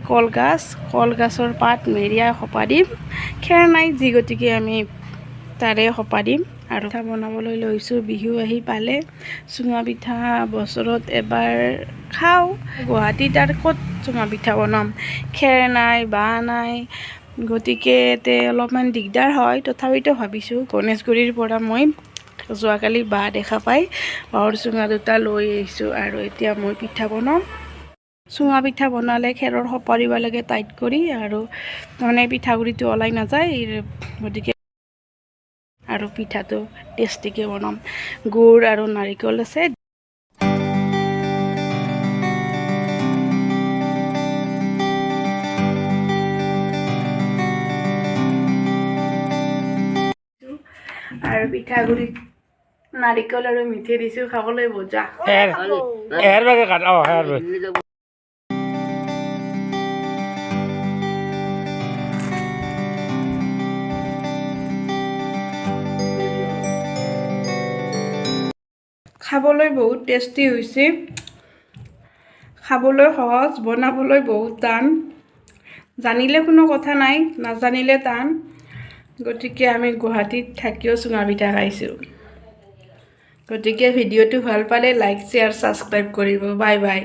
কলগছৰ পাত মেৰিয়াই সপা দিম খেৰ নাই যি গতিকে আমি তাৰে সপা দিম আৰু পিঠা বনাবলৈ লৈছোঁ বিহু আহি পালে চুঙা পিঠা বছৰত এবাৰ খাওঁ গুৱাহাটীত আৰু ক'ত চুঙা পিঠা বনাম খেৰ নাই বাঁহ নাই গতিকে অলপমান দিগদাৰ হয় তথাপিতো ভাবিছোঁ গণেশগুৰিৰ পৰা মই যোৱাকালি বাঁহ দেখা পাই বাঁহৰ চুঙা দুটা লৈ আহিছোঁ আৰু এতিয়া মই পিঠা বনাম চুঙা পিঠা বনালে খেৰৰ সপা দিব লাগে টাইট কৰি আৰু মানে পিঠাগুড়িটো ওলাই নাযায় গতিকে আৰু পিঠাটো টেষ্টিকৈ বনাম গুড় আৰু নাৰিকল আছে আৰু পিঠাগুড়িত নাৰিকল আৰু মিঠৈ দিছোঁ খাবলৈ মজা খাবলৈ বহুত টেষ্টি হৈছে খাবলৈ সহজ বনাবলৈ বহুত টান জানিলে কোনো কথা নাই নাজানিলে টান গতিকে আমি গুৱাহাটীত থাকিও চুঙা পিঠা খাইছোঁ গতিকে ভিডিঅ'টো ভাল পালে লাইক শ্বেয়াৰ ছাবস্ক্ৰাইব কৰিব বাই বাই